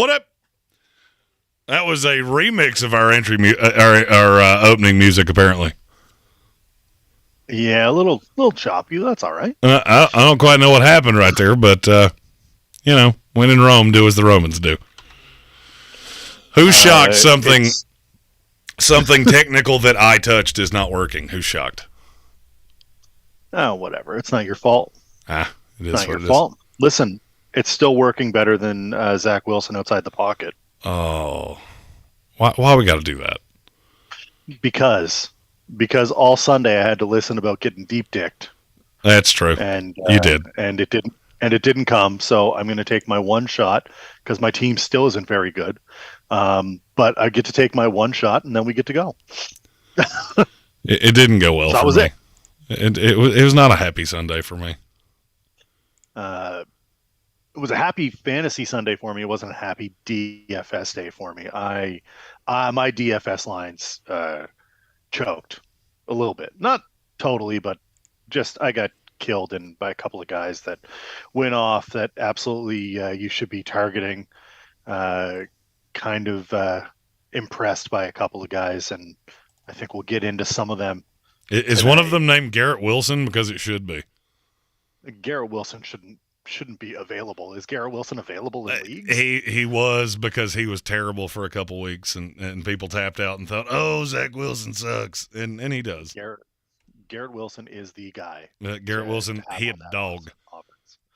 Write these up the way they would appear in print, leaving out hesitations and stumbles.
What up? That was a remix of our our opening music, apparently. Yeah, a little choppy. That's all right. I don't quite know what happened right there, but when in Rome, do as the Romans do. Who's shocked something technical that I touched is not working? Who's shocked? Oh, whatever. It's not your fault. It is not your fault. Listen, it's still working better than Zach Wilson outside the pocket. Oh, why we got to do that? Because all Sunday I had to listen about getting deep dicked. That's true. And you did, and it didn't come. So I'm going to take my one shot because my team still isn't very good. But I get to take my one shot and then we get to go. it didn't go well. So that was me. It was not a happy Sunday for me. It was a happy fantasy Sunday for me. It wasn't a happy DFS day for me. My DFS lines choked a little bit, not totally, but just I got killed by a couple of guys that went off that absolutely you should be targeting. Kind of impressed by a couple of guys, and I think we'll get into some of them. Is today. One of them named Garrett Wilson? Because it should be. Garrett Wilson shouldn't be available. Is Garrett Wilson available in leagues? He was, because he was terrible for a couple weeks, and people tapped out and thought, oh, Zach Wilson sucks, and he does. Garrett Wilson is the guy. Garrett Wilson, he a dog.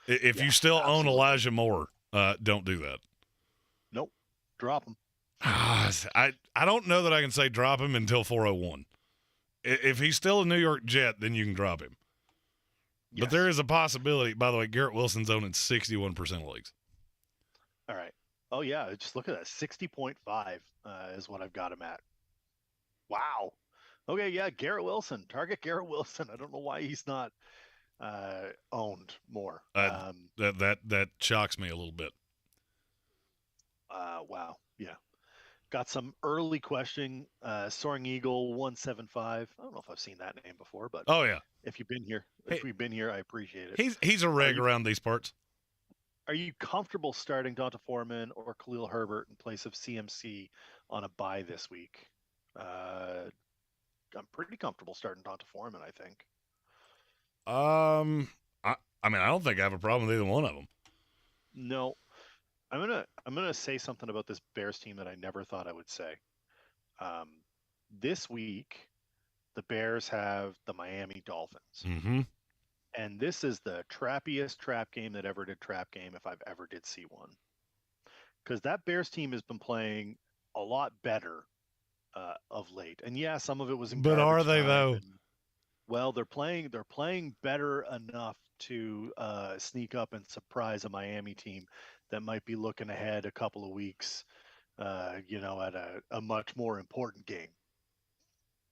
If you still own Elijah Moore, don't do that. Nope, drop him. I don't know that I can say drop him until 401. If he's still a New York Jet, then you can drop him. Yes. But there is a possibility. By the way, Garrett Wilson's owned in 61% of leagues. All right. Oh, yeah. Just look at that. 60.5 is what I've got him at. Wow. Okay, yeah, Garrett Wilson. Target Garrett Wilson. I don't know why he's not owned more. That shocks me a little bit. Wow. Yeah. Got some early questioning. Soaring Eagle 175. I don't know if I've seen that name before, but oh yeah, if you've been here, I appreciate it. He's a reg around these parts. Are you comfortable starting Donta Foreman or Khalil Herbert in place of CMC on a bye this week? I'm pretty comfortable starting Donta Foreman, I think. I mean, I don't think I have a problem with either one of them. No. I'm gonna say something about this Bears team that I never thought I would say. This week, the Bears have the Miami Dolphins, and this is the trappiest trap game that ever did trap game if I've ever did see one. Because that Bears team has been playing a lot better of late, and yeah, some of it was. But are they though? Well, they're playing better enough to sneak up and surprise a Miami team that might be looking ahead a couple of weeks, at a much more important game.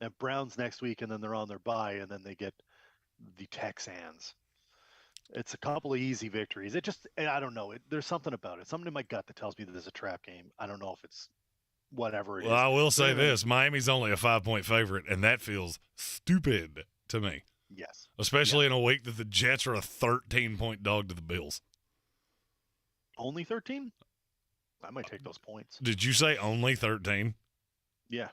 And Browns next week, and then they're on their bye, and then they get the Texans. It's a couple of easy victories. I don't know. There's something about it. Something in my gut that tells me that there's a trap game. I don't know if it's whatever it is. Well, I will say this. Miami's only a 5-point favorite, and that feels stupid to me. Yes. Especially in a week that the Jets are a 13-point dog to the Bills. Only 13? I might take those points. Did you say only 13? Yeah.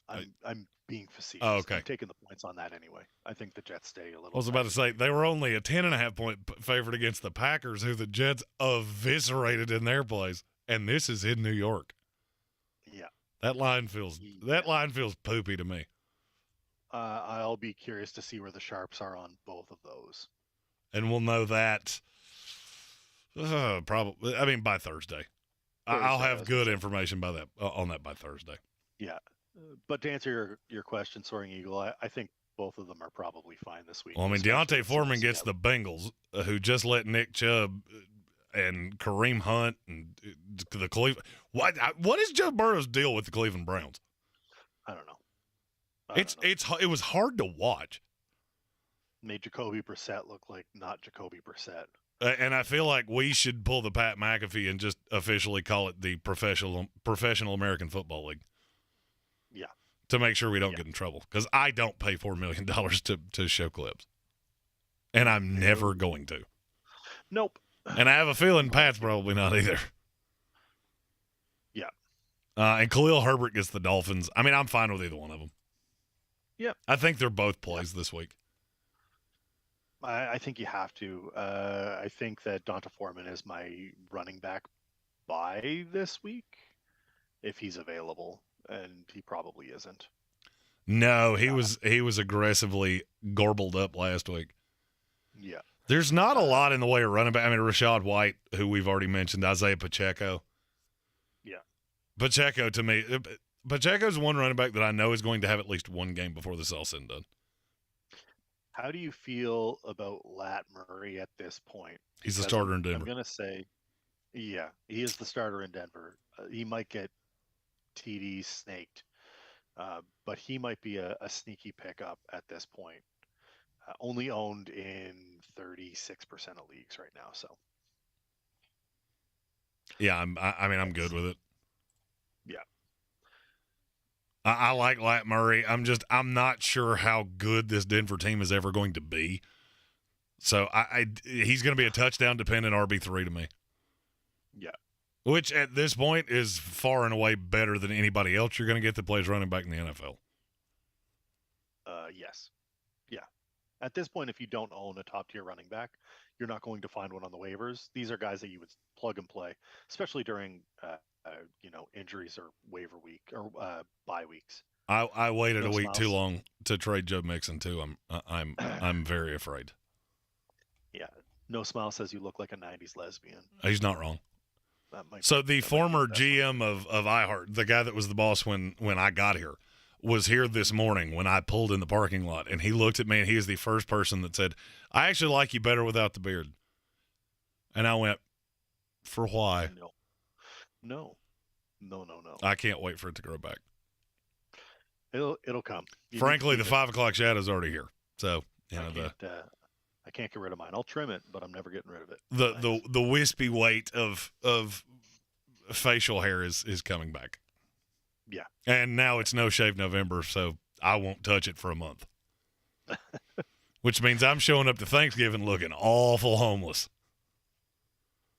I'm being facetious. Oh, okay. I'm taking the points on that anyway. I think the Jets stay a little. I was about to say, they were only a 10.5-point favorite against the Packers, who the Jets eviscerated in their place, and this is in New York. Yeah. That line feels poopy to me. I'll be curious to see where the sharps are on both of those. And we'll know that probably. I mean, by Thursday. I'll have good information on that by Thursday. Yeah, but to answer your question, Soaring Eagle, I think both of them are probably fine this week. Well, I mean, Deontay Foreman gets the Bengals, who just let Nick Chubb and Kareem Hunt and the Cleveland. What is Joe Burrow's deal with the Cleveland Browns? I don't know. It was hard to watch. Made Jacoby Brissett look like not Jacoby Brissett. And I feel like we should pull the Pat McAfee and just officially call it the Professional American Football League. Yeah. To make sure we don't get in trouble. Because I don't pay $4 million to show clips. And I'm never going to. Nope. And I have a feeling Pat's probably not either. And Khalil Herbert gets the Dolphins. I mean, I'm fine with either one of them. Yep. I think they're both plays this week. I think you have to. I think that Donta Foreman is my running back by this week, if he's available, and he probably isn't. No, he was aggressively garbled up last week. Yeah. There's not a lot in the way of running back. I mean, Rashad White, who we've already mentioned, Isaiah Pacheco. Yeah. Pacheco, to me, Pacheco's one running back that I know is going to have at least one game before this all said and done. How do you feel about Lat Murray at this point? He's the starter in Denver. I'm going to say, yeah, he is the starter in Denver. He might get TD snaked, but he might be a sneaky pickup at this point. Only owned in 36% of leagues right now. So, yeah, I'm good with it. Yeah. I like Lat Murray. I'm not sure how good this Denver team is ever going to be. So he's going to be a touchdown dependent RB3 to me. Yeah. Which at this point is far and away better than anybody else you're going to get that plays running back in the NFL. Yes. Yeah. At this point, if you don't own a top tier running back, you're not going to find one on the waivers. These are guys that you would plug and play, especially during injuries or waiver week or bye weeks. I waited a week too long to trade Joe Mixon too. I'm very afraid. Yeah, no smile says you look like a '90s lesbian. He's not wrong. So the former GM of iHeart, the guy that was the boss when I got here, was here this morning when I pulled in the parking lot, and he looked at me, and he is the first person that said, "I actually like you better without the beard." And I went, "For why?" No. I can't wait for it to grow back. It'll come. Frankly, the 5 o'clock shadow is already here. So I can't get rid of mine. I'll trim it, but I'm never getting rid of it. The wispy weight of facial hair is coming back. Yeah. And now it's No Shave November, so I won't touch it for a month. Which means I'm showing up to Thanksgiving looking awful homeless.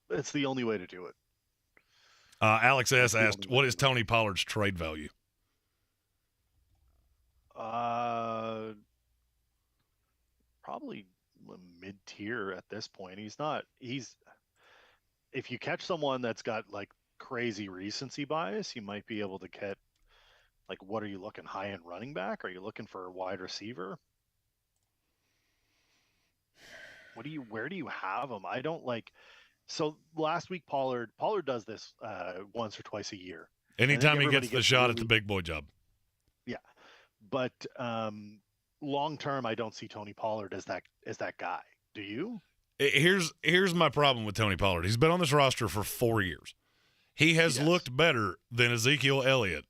It's the only way to do it. Alex S. asked, what is Tony Pollard's trade value? Probably mid-tier at this point. If you catch someone that's got like crazy recency bias, you might be able to get, like, what are you looking, high-end running back? Are you looking for a wide receiver? Where do you have them? I don't like. So last week, Pollard does this once or twice a year. Anytime he gets the shot at the big boy job. Yeah, but long term, I don't see Tony Pollard as that guy. Do you? Here's my problem with Tony Pollard. He's been on this roster for 4 years. He has looked better than Ezekiel Elliott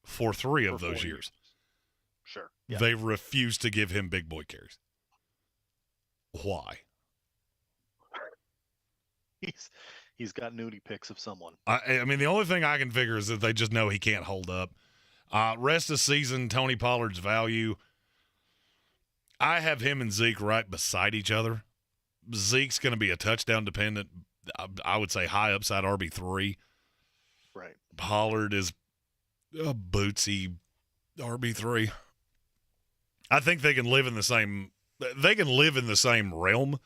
for 3 of those years. Sure. Yeah. They refused to give him big boy carries. Why? He's got nudie pics of someone. I mean, the only thing I can figure is that they just know he can't hold up. Rest of season, Tony Pollard's value, I have him and Zeke right beside each other. Zeke's going to be a touchdown dependent, I would say high upside RB3. Right. Pollard is a bootsy RB3. I think they can live in the same realm.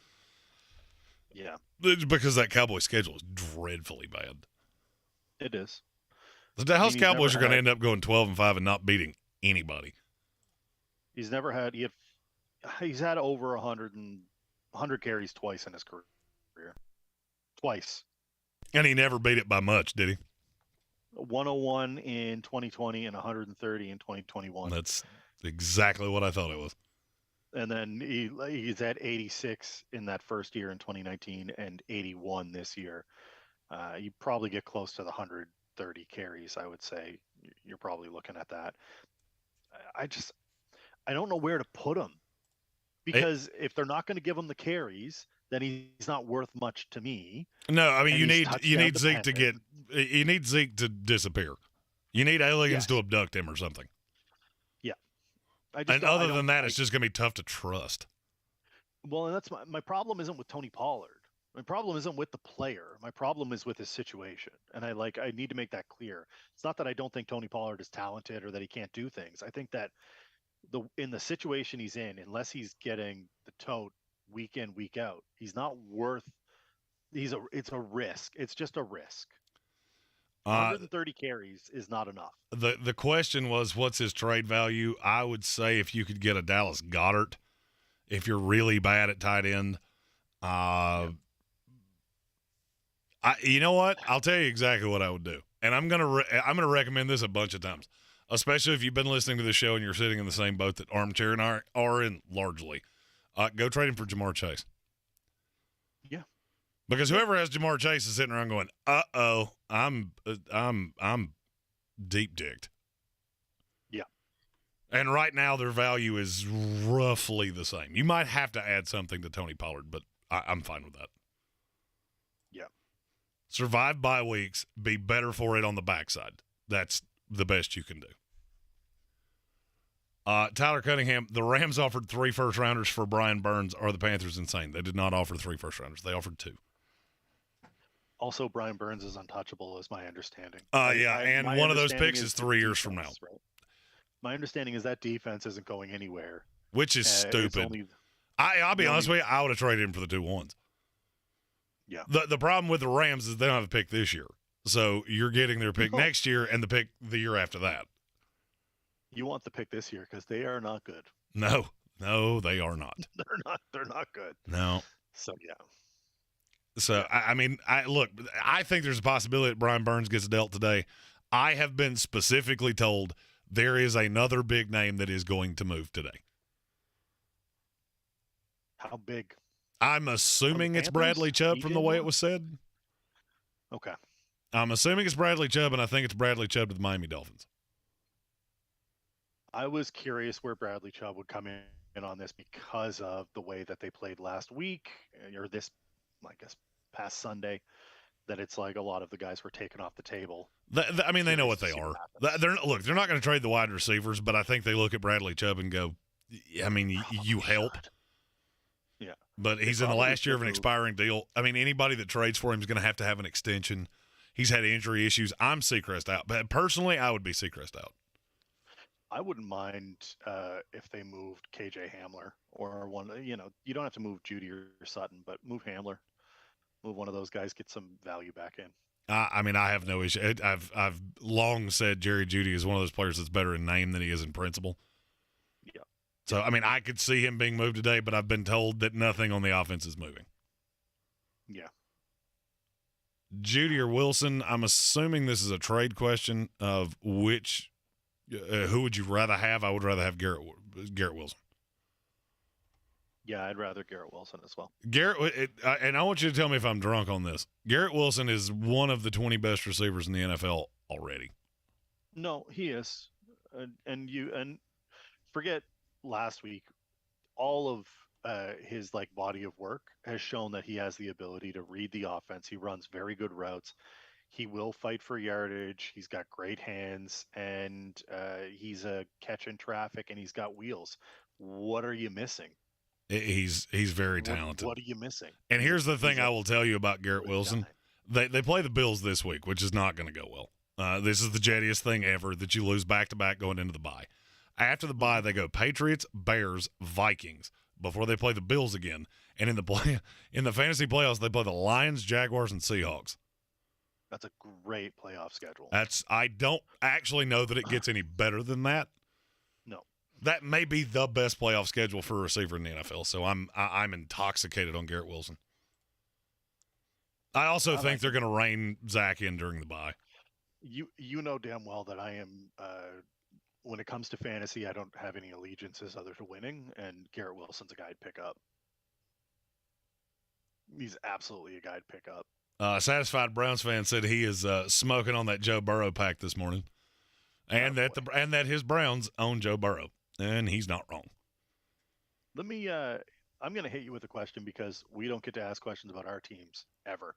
Yeah. Because that Cowboys schedule is dreadfully bad. It is. The Dallas Cowboys are going to end up going 12-5 and not beating anybody. He's had over 100 carries twice in his career. Twice. And he never beat it by much, did he? 101 in 2020 and 130 in 2021. That's exactly what I thought it was. And then he's at 86 in that first year in 2019 and 81 this year. You probably get close to the 130 carries, I would say. You're probably looking at that. I don't know where to put him, because if they're not going to give him the carries, then he's not worth much to me. No, I mean, you need Zeke to disappear. You need aliens to abduct him or something. Yeah. And other than that, it's just going to be tough to trust. Well, and that's my problem isn't with Tony Pollard. My problem isn't with the player. My problem is with his situation. And I need to make that clear. It's not that I don't think Tony Pollard is talented or that he can't do things. I think that in the situation he's in, unless he's getting the tote week in, week out, he's not worth it's a risk. It's just a risk. 130 carries is not enough. The question was, what's his trade value? I would say if you could get a Dallas Goedert, if you're really bad at tight end, you know what? I'll tell you exactly what I would do, and I'm gonna recommend this a bunch of times, especially if you've been listening to the show and you're sitting in the same boat that Armchair and I are in largely. Go trade him for Jamar Chase. Yeah. Because whoever has Jamar Chase is sitting around going, "Uh-oh, I'm deep digged." Yeah. And right now their value is roughly the same. You might have to add something to Tony Pollard, but I'm fine with that. Yeah. Survive bye weeks, be better for it on the backside. That's the best you can do. Tyler Cunningham, the Rams offered 3 first-rounders for Brian Burns. Are the Panthers insane? They did not offer 3 first-rounders. They offered 2. Also, Brian Burns is untouchable, is my understanding. And one of those picks is 3 years from now. Right? My understanding is that defense isn't going anywhere. Which is stupid. I'll be honest with you, I would have traded him for the 2 ones. Yeah. The problem with the Rams is they don't have a pick this year. So you're getting their pick next year and the pick the year after that. You want the pick this year because they are not good. No, they are not. They're not good. No. So, yeah. So, I mean, I think there's a possibility that Brian Burns gets dealt today. I have been specifically told there is another big name that is going to move today. How big? I'm assuming it's Bradley Chubb from the way it was said. Okay. I'm assuming it's Bradley Chubb, and I think it's Bradley Chubb to the Miami Dolphins. I was curious where Bradley Chubb would come in on this because of the way that they played last week, or this, I guess, past Sunday, that it's like a lot of the guys were taken off the table. I mean, they know what they are. They're not going to trade the wide receivers, but I think they look at Bradley Chubb and go, I mean, you help. Yeah. But he's in the last year of an expiring deal. I mean, anybody that trades for him is going to have an extension. He's had injury issues. I'm Seacrest out. But personally, I would be Seacrest out. I wouldn't mind if they moved KJ Hamler or one. You don't have to move Judy or Sutton, but move Hamler, move one of those guys, get some value back in. I mean, I have no issue. I've long said Jerry Jeudy is one of those players that's better in name than he is in principle. Yeah. So I mean, I could see him being moved today, but I've been told that nothing on the offense is moving. Yeah. Jeudy or Wilson? I'm assuming this is a trade question of which. Who would you rather have? I would rather have Garrett Wilson. Yeah, I'd rather Garrett Wilson as well. And I want you to tell me if I'm drunk on this. Garrett Wilson is one of the 20 best receivers in the NFL already. No, he is. And forget last week. All of his body of work has shown that he has the ability to read the offense. He runs very good routes. He will fight for yardage. He's got great hands, and he's a catch in traffic, and he's got wheels. What are you missing? He's very talented. What are you missing? And here's the thing I will tell you about Garrett Wilson. They play the Bills this week, which is not going to go well. This is the jettiest thing ever that you lose back-to-back going into the bye. After the bye, they go Patriots, Bears, Vikings before they play the Bills again. And in the fantasy playoffs, they play the Lions, Jaguars, and Seahawks. That's a great playoff schedule. I don't actually know that it gets any better than that. No. That may be the best playoff schedule for a receiver in the NFL. So I'm intoxicated on Garrett Wilson. I also think they're going to rein Zach in during the bye. You know damn well that I am when it comes to fantasy, I don't have any allegiances other to winning, and Garrett Wilson's a guy I'd pick up. He's absolutely a guy I'd pick up. Satisfied Browns fan said he is smoking on that Joe Burrow pack this morning, and that his Browns own Joe Burrow, and he's not wrong. Let me. I'm going to hit you with a question because we don't get to ask questions about our teams ever,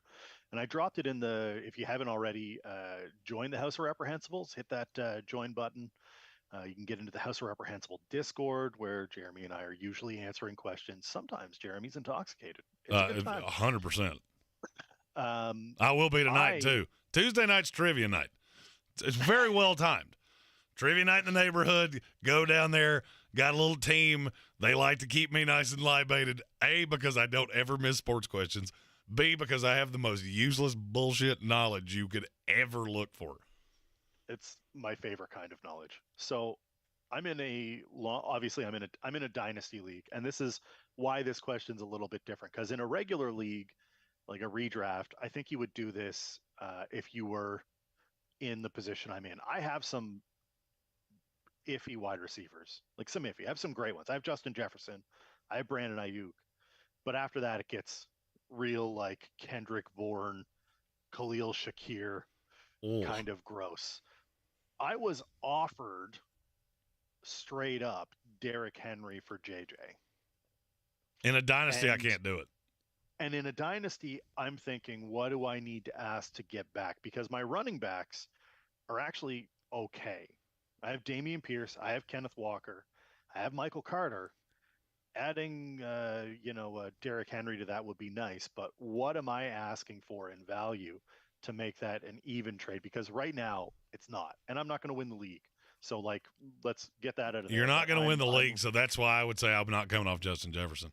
and I dropped it in the. If you haven't already, join the House of Reprehensibles. Hit that join button. You can get into the House of Reprehensible Discord where Jeremy and I are usually answering questions. Sometimes Jeremy's intoxicated. It's a good time. 100%. I will be tonight, too. Tuesday night's trivia night. It's very well timed. Trivia night in the neighborhood. Go down there. Got a little team. They like to keep me nice and libated. A, because I don't ever miss sports questions. B, because I have the most useless bullshit knowledge you could ever look for. It's my favorite kind of knowledge. So I'm in a dynasty league, and this is why this question's a little bit different. Because in a regular league, like a redraft, I think you would do this if you were in the position I'm in. I have some iffy wide receivers, like some iffy. I have some great ones. I have Justin Jefferson. I have Brandon Ayuk. But after that, it gets real, like Kendrick Bourne, Khalil Shakir, kind of gross. I was offered straight up Derrick Henry for JJ. In a dynasty, I can't do it. And in a dynasty, I'm thinking, what do I need to ask to get back? Because my running backs are actually okay. I have Dameon Pierce. I have Kenneth Walker. I have Michael Carter. Adding, Derrick Henry to that would be nice. But what am I asking for in value to make that an even trade? Because right now, it's not. And I'm not going to win the league. So, let's get that out of there. You're not going to win the league, so that's why I would say I'm not coming off Justin Jefferson.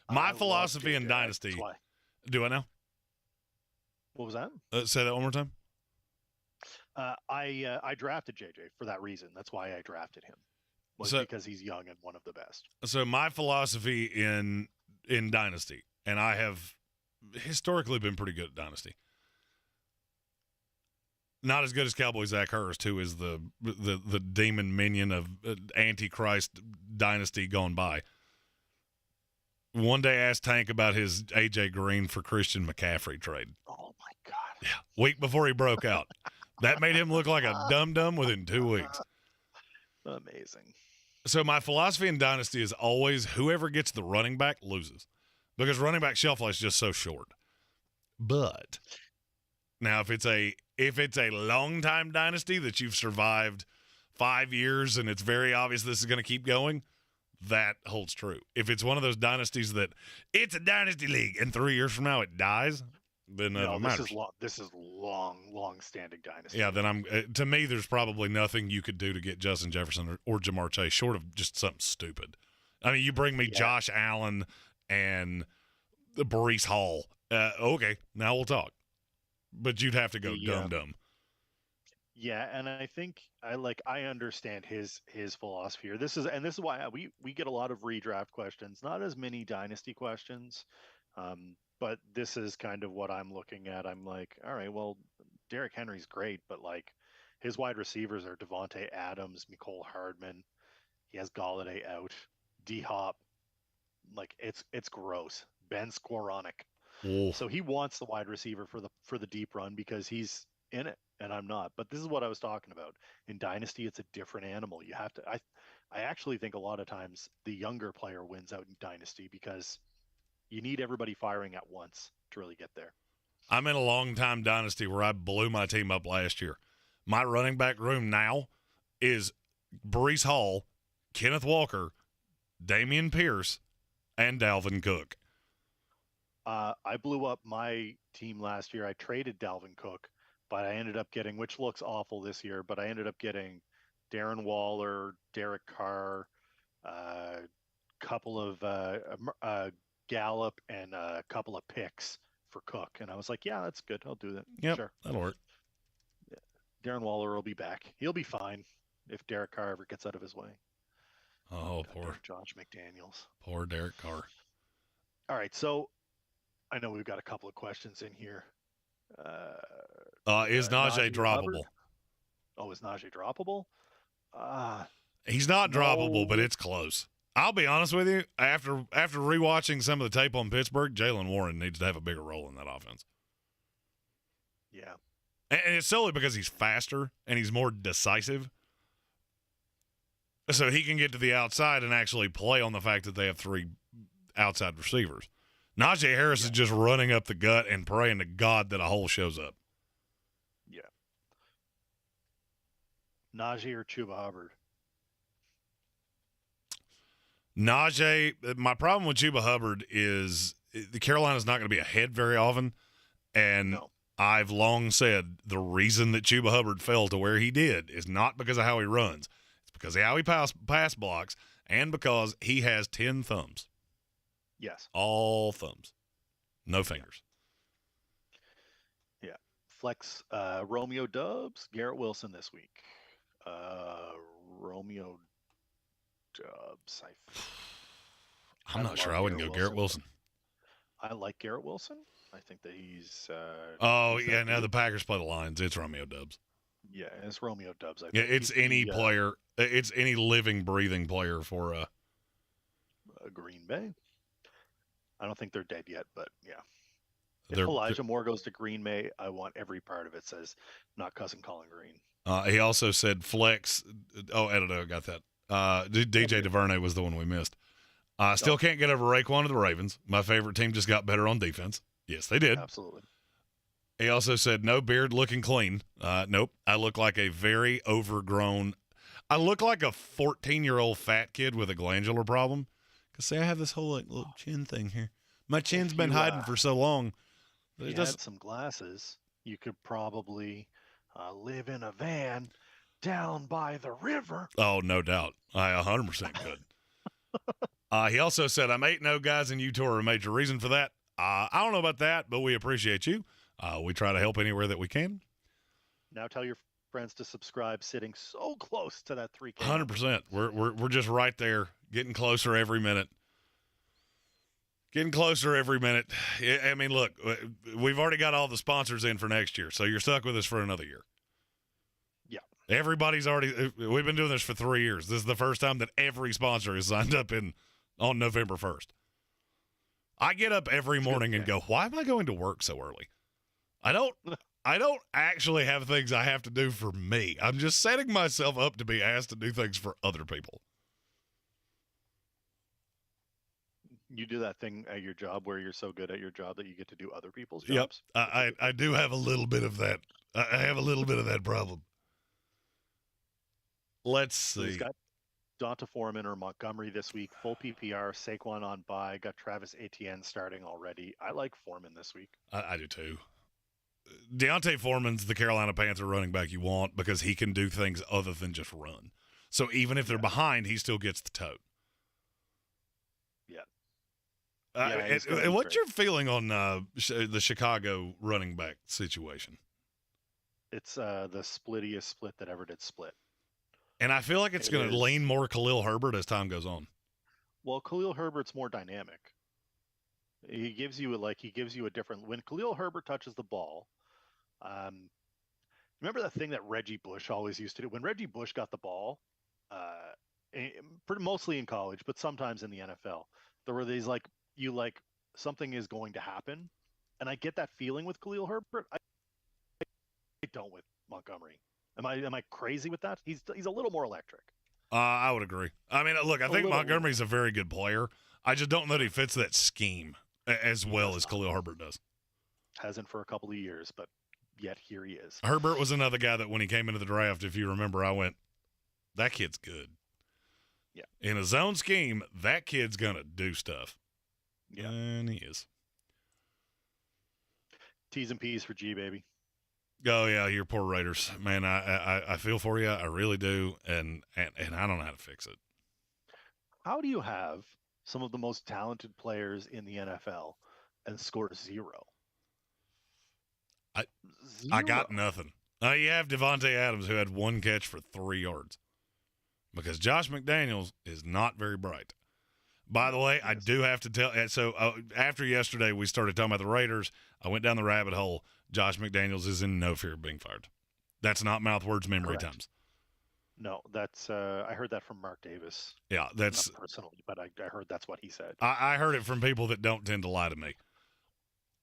My philosophy in Dynasty. Do I know? What was that? Say that one more time. I drafted JJ for that reason. That's why I drafted him. Because he's young and one of the best. So my philosophy in Dynasty, and I have historically been pretty good at Dynasty. Not as good as Cowboy Zach Hurst, who is the demon minion of Antichrist Dynasty gone by. One day asked Tank about his AJ Green for Christian McCaffrey trade. Oh, my God. Yeah, week before he broke out. That made him look like a dum-dum within 2 weeks. Amazing. So my philosophy in Dynasty is always whoever gets the running back loses. Because running back shelf life is just so short. But now if it's a long time Dynasty that you've survived 5 years and it's very obvious this is going to keep going, that holds true. If it's one of those dynasties that it's a dynasty league and 3 years from now it dies, then it matters. This is long-standing dynasty. Yeah, then to me, there's probably nothing you could do to get Justin Jefferson or Jamar Chase short of just something stupid. I mean, you bring me Josh Allen and Breece Hall. Okay, now we'll talk. But you'd have to go dumb. Yeah, and I think I understand his philosophy here. This is why we get a lot of redraft questions, not as many dynasty questions. But this is kind of what I'm looking at. I'm like, all right, well, Derrick Henry's great, but his wide receivers are Devontae Adams, Mecole Hardman. He has Galladay out, D-Hop. It's gross. Ben Skowronek. So he wants the wide receiver for the deep run because he's in it, and I'm not. But this is what I was talking about. In Dynasty, it's a different animal. You have to. I actually think a lot of times the younger player wins out in Dynasty because you need everybody firing at once to really get there. I'm in a long-time Dynasty where I blew my team up last year. My running back room now is Breece Hall, Kenneth Walker, Dameon Pierce, and Dalvin Cook. I blew up my team last year. I traded Dalvin Cook, but I ended up getting, which looks awful this year, but I ended up getting Darren Waller, Derek Carr, couple of Gallup, and a couple of picks for Cook. And I was like, yeah, that's good. I'll do that. Yep, sure. That'll work. Yeah. Darren Waller will be back. He'll be fine if Derek Carr ever gets out of his way. Oh, poor Josh McDaniels. Poor Derek Carr. All right, so I know we've got a couple of questions in here. Is Najee droppable? Hubbard? Oh, is Najee droppable? He's not droppable, but it's close. I'll be honest with you. After rewatching some of the tape on Pittsburgh, Jaylen Warren needs to have a bigger role in that offense. Yeah. And it's solely because he's faster and he's more decisive. So he can get to the outside and actually play on the fact that they have 3 outside receivers. Najee Harris is just running up the gut and praying to God that a hole shows up. Yeah. Najee or Chuba Hubbard? Najee, my problem with Chuba Hubbard is the Carolina's not going to be ahead very often. And No. I've long said the reason that Chuba Hubbard fell to where he did is not because of how he runs. It's because of how he pass blocks and because he has 10 thumbs. Yes. All thumbs. No fingers. Yeah. Flex Romeo Dubs, Garrett Wilson this week. Romeo Dubs. I'm not sure. I wouldn't go Garrett Wilson. I like Garrett Wilson. I think that he's. Now the Packers play the Lions. It's Romeo Dubs. Yeah, it's Romeo Dubs. I think. Yeah, it's any player. It's any living, breathing player for Green Bay. I don't think they're dead yet, but yeah. If Elijah Moore goes to Green Bay, I want every part of it says not cousin Colin Green. He also said flex. Oh, I don't know. Got that. DJ DuVernay was the one we missed. Still can't get over Raekwon of the Ravens. My favorite team just got better on defense. Yes, they did. Absolutely. He also said, no beard, looking clean. Nope. I look like a very overgrown. I look like a 14-year-old fat kid with a glandular problem. Because, see, I have this whole little chin thing here. My chin's been hiding for so long. If you had some glasses, you could probably live in a van down by the river. Oh, no doubt. I 100% could. He also said, I'm 8-0 guys, and you two are a major reason for that. I don't know about that, but we appreciate you. We try to help anywhere that we can. Now tell your friends to subscribe, sitting so close to that 3K. 100%. We're just right there, getting closer every minute. Getting closer every minute. I mean, look, we've already got all the sponsors in for next year, so you're stuck with us for another year. Yeah. Everybody's already – we've been doing this for 3 years. This is the first time that every sponsor is signed up on November 1st. I get up every morning and go, why am I going to work so early? I don't actually have things I have to do for me. I'm just setting myself up to be asked to do things for other people. You do that thing at your job where you're so good at your job that you get to do other people's jobs? Yep. I do have a little bit of that. I have a little bit of that problem. Let's see. He's got Donta Foreman or Montgomery this week. Full PPR. Saquon on bye. Got Travis Etienne starting already. I like Foreman this week. I do too. Deontay Foreman's the Carolina Panther running back you want because he can do things other than just run. So even if they're behind, he still gets the tote. Yeah. What's your feeling on the Chicago running back situation? It's the splittiest split that ever did split. And I feel like it's going to lean more Khalil Herbert as time goes on. Well, Khalil Herbert's more dynamic. He gives you a different. When Khalil Herbert touches the ball, remember that thing that Reggie Bush always used to do? When Reggie Bush got the ball, mostly in college, but sometimes in the NFL, there were these something is going to happen, and I get that feeling with Khalil Herbert. I don't with Montgomery. Am I crazy with that? He's a little more electric. I would agree. I mean, look, I think Montgomery's a very good player. I just don't know that he fits that scheme as well as Khalil Herbert does. Hasn't for a couple of years, but yet here he is. Herbert was another guy that when he came into the draft, if you remember, I went, that kid's good. Yeah. In a zone scheme, that kid's going to do stuff. Yeah. And he is. T's and P's for G, baby. Oh, yeah, your poor Raiders. Man, I feel for you. I really do, and I don't know how to fix it. How do you have some of the most talented players in the NFL and score zero? I got nothing. You have Devontae Adams, who had one catch for 3 yards. Because Josh McDaniels is not very bright. By the way, I do have to tell – so after yesterday we started talking about the Raiders, I went down the rabbit hole. Josh McDaniels is in no fear of being fired. That's not mouth words, memory times. No, that's I heard that from Mark Davis. Yeah, that's – not personally, but I heard that's what he said. I heard it from people that don't tend to lie to me.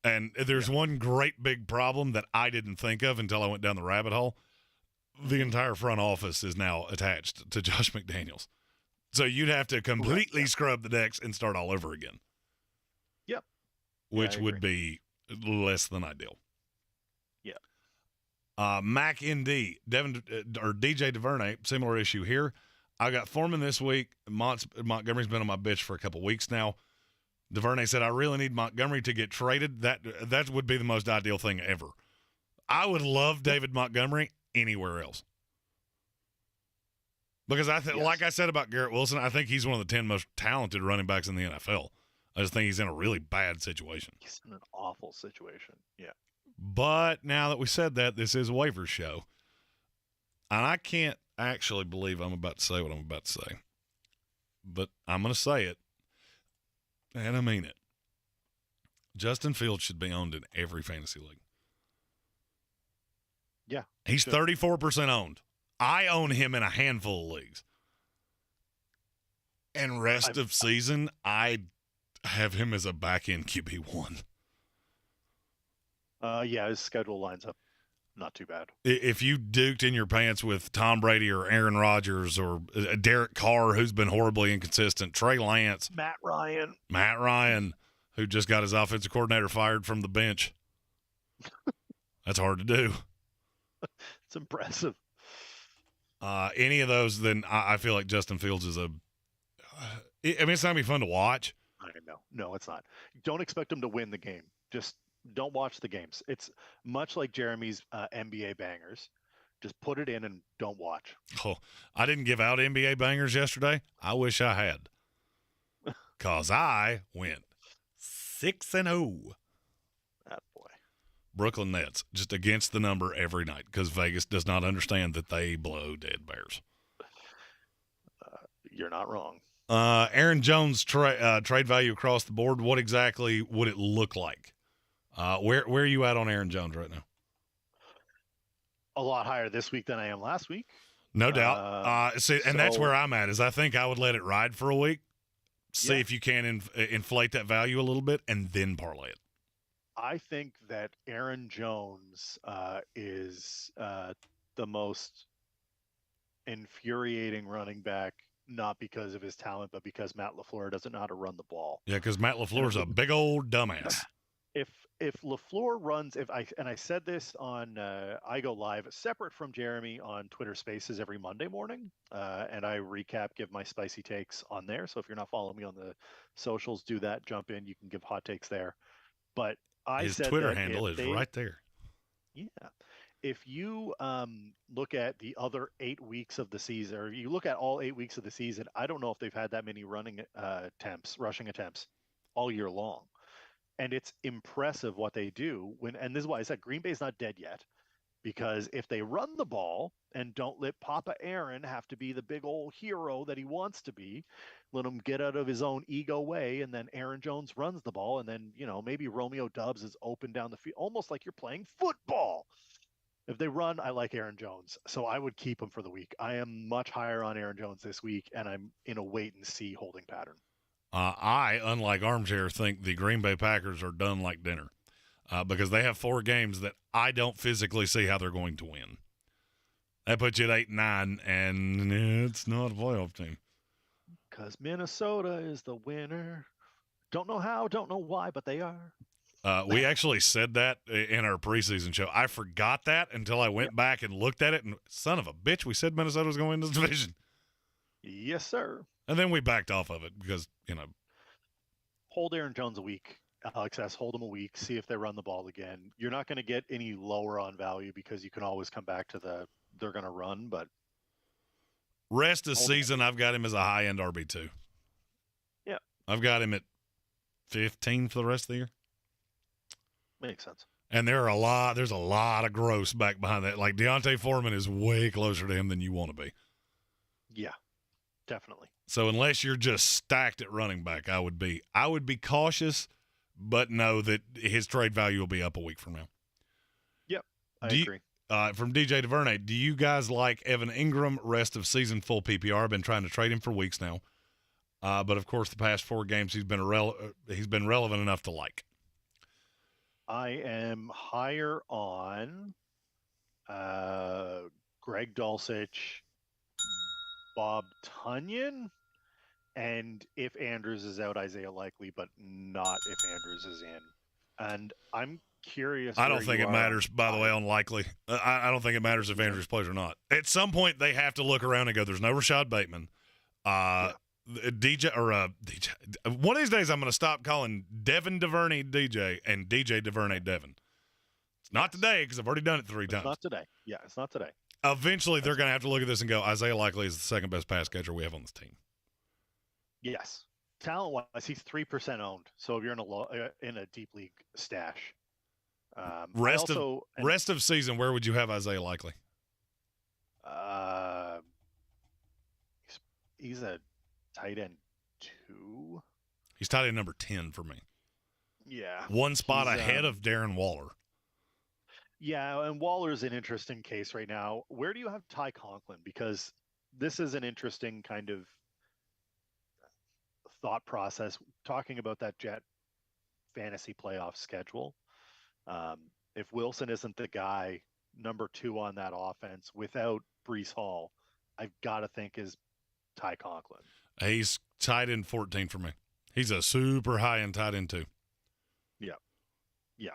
And there's one great big problem that I didn't think of until I went down the rabbit hole. The entire front office is now attached to Josh McDaniels. So you'd have to completely scrub the decks and start all over again. Yep. Which would be less than ideal. Yeah. Mac ND, DJ DuVernay, similar issue here. I got Foreman this week. Montgomery's been on my bitch for a couple weeks now. DuVernay said, I really need Montgomery to get traded. That would be the most ideal thing ever. I would love David Montgomery anywhere else. Because like I said about Garrett Wilson, I think he's one of the 10 most talented running backs in the NFL. I just think he's in a really bad situation. He's in an awful situation. Yeah. But now that we said that, this is a waiver show. And I can't actually believe I'm about to say what I'm about to say. But I'm going to say it. And I mean it. Justin Fields should be owned in every fantasy league. Yeah. He's 34% owned. I own him in a handful of leagues. And rest of season, I have him as a back-end QB1. Yeah, his schedule lines up not too bad. If you duked in your pants with Tom Brady or Aaron Rodgers or Derek Carr, who's been horribly inconsistent, Trey Lance. Matt Ryan, who just got his offensive coordinator fired from the bench. That's hard to do. It's impressive. Any of those, then I feel like Justin Fields is it's not going to be fun to watch. I know. No, it's not. Don't expect him to win the game. Just don't watch the games. It's much like Jeremy's NBA bangers. Just put it in and don't watch. Oh, I didn't give out NBA bangers yesterday. I wish I had. Because I went 6-0. That boy. Brooklyn Nets, just against the number every night because Vegas does not understand that they blow dead bears. You're not wrong. Aaron Jones trade value across the board. What exactly would it look like? Where are you at on Aaron Jones right now? A lot higher this week than I am last week. No doubt. That's where I'm at. Is I think I would let it ride for a week, see if you can inflate that value a little bit, and then parlay it. I think that Aaron Jones is the most infuriating running back, not because of his talent, but because Matt LaFleur doesn't know how to run the ball. Yeah, because Matt LaFleur's a big old dumbass. If LaFleur runs, I said this on I go live separate from Jeremy on Twitter Spaces every Monday morning, and I give my spicy takes on there. So if you're not following me on the socials, do that. Jump in. You can give hot takes there. But his Twitter handle is right there. Yeah. If you look at the other 8 weeks of the season, or you look at all 8 weeks of the season, I don't know if they've had that many rushing attempts all year long. And it's impressive what they do and this is why I said Green Bay's not dead yet, because if they run the ball and don't let Papa Aaron have to be the big old hero that he wants to be, let him get out of his own ego way, and then Aaron Jones runs the ball, and then, maybe Romeo Doubs is open down the field, almost like you're playing football. If they run, I like Aaron Jones, so I would keep him for the week. I am much higher on Aaron Jones this week, and I'm in a wait-and-see holding pattern. I, unlike Armchair, think the Green Bay Packers are done like dinner because they have 4 games that I don't physically see how they're going to win. That puts you at 8-9, and it's not a playoff team. Because Minnesota is the winner. Don't know how, don't know why, but they are. We actually said that in our preseason show. I forgot that until I went back and looked at it, and son of a bitch, we said Minnesota was going to win this division. Yes, sir. And then we backed off of it because, Hold Aaron Jones a week. Alex S., hold him a week. See if they run the ball again. You're not going to get any lower on value because you can always come back to they're going to run, but. Rest of season, I've got him as a high-end RB2. Yeah. I've got him at 15 for the rest of the year. Makes sense. And there's a lot of gross back behind that. Like Deontay Foreman is way closer to him than you want to be. Yeah, definitely. So unless you're just stacked at running back, I would be cautious, but know that his trade value will be up a week from now. Yep, I agree. From DJ DuVernay, do you guys like Evan Ingram rest of season full PPR? I've been trying to trade him for weeks now, but of course the past 4 games he's been relevant enough to like. I am higher on Greg Dulcich, Bob Tunyon, and if Andrews is out, Isaiah Likely, but not if Andrews is in. And I'm curious. I don't think it matters, by the way, on Likely. I don't think it matters if Andrews plays or not. At some point, they have to look around and go, there's no Rashad Bateman. DJ or DJ. One of these days, I'm going to stop calling Devin DuVernay DJ and DJ DuVernay Devin. It's not today because I've already done it 3 times. It's not today. Yeah, it's not today. Eventually, they're going to have to look at this and go, Isaiah Likely is the second best pass catcher we have on this team. Yes. Talent-wise, he's 3% owned. So if you're in a deep league stash. Rest of season, where would you have Isaiah Likely? He's a tight end 2. He's tight end number 10 for me. Yeah. One spot ahead of Darren Waller. Yeah, and Waller's an interesting case right now. Where do you have Ty Conklin? Because this is an interesting kind of thought process talking about that Jet fantasy playoff schedule. If Wilson isn't the guy, number 2 on that offense without Breece Hall, I've got to think is Ty Conklin. He's tight end 14 for me. He's a super high end tight end too. Yeah.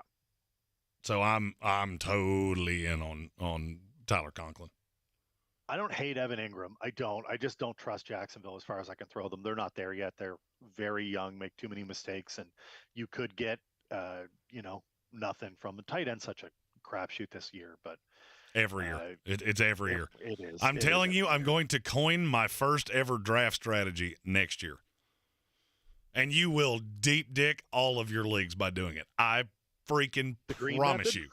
So I'm totally in on Tyler Conklin. I don't hate Evan Ingram. I don't. I just don't trust Jacksonville as far as I can throw them. They're not there yet. They're very young, make too many mistakes, and you could get nothing from the tight end. Such a crapshoot this year, but every year it's every year. It is. I'm telling you, I'm going to coin my first ever draft strategy next year, and you will deep dick all of your leagues by doing it. I freaking promise you.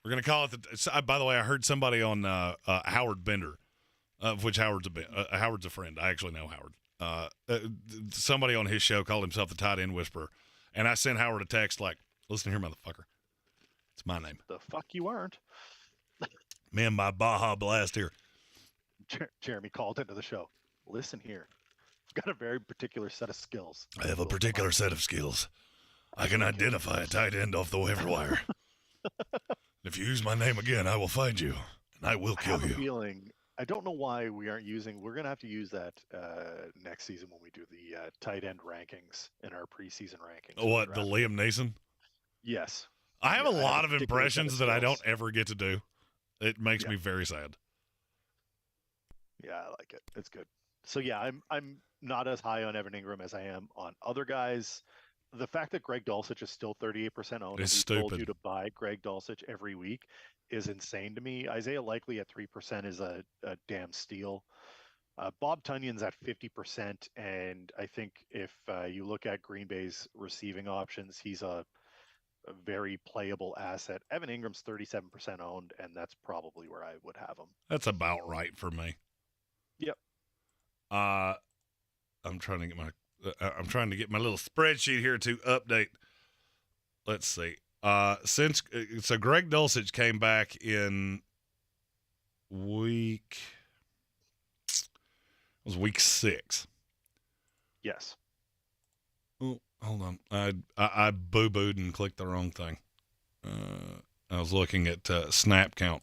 We're going to call it by the way, I heard somebody on Howard Bender, of which Howard's a friend. I actually know Howard. Somebody on his show called himself the tight end whisperer. And I sent Howard a text like, listen here, motherfucker. It's my name. The fuck you aren't. Me and my Baja Blast here. Jeremy called into the show. Listen here. I've got a very particular set of skills. I have a particular set of skills. I can identify a tight end off the waiver wire. If you use my name again, I will find you, and I will kill you. I have a feeling, I don't know why we aren't we're going to have to use that next season when we do the tight end rankings in our preseason rankings. What, the Liam Neeson? Yes. I have a lot of impressions that I don't ever get to do. It makes me very sad. Yeah, I like it. It's good. So yeah, I'm not as high on Evan Ingram as I am on other guys. The fact that Greg Dulcich is still 38% owned, and we told you to buy Greg Dulcich every week, is insane to me. Isaiah Likely at 3% is a damn steal. Bob Tunyon's at 50%, and I think if you look at Green Bay's receiving options, he's a very playable asset. Evan Ingram's 37% owned, and that's probably where I would have him. That's about right for me. Yep. I'm trying to get my little spreadsheet here to update. Let's see. So Greg Dulcich came back in week 6. Yes. Oh, hold on. I boo-booed and clicked the wrong thing. I was looking at snap count.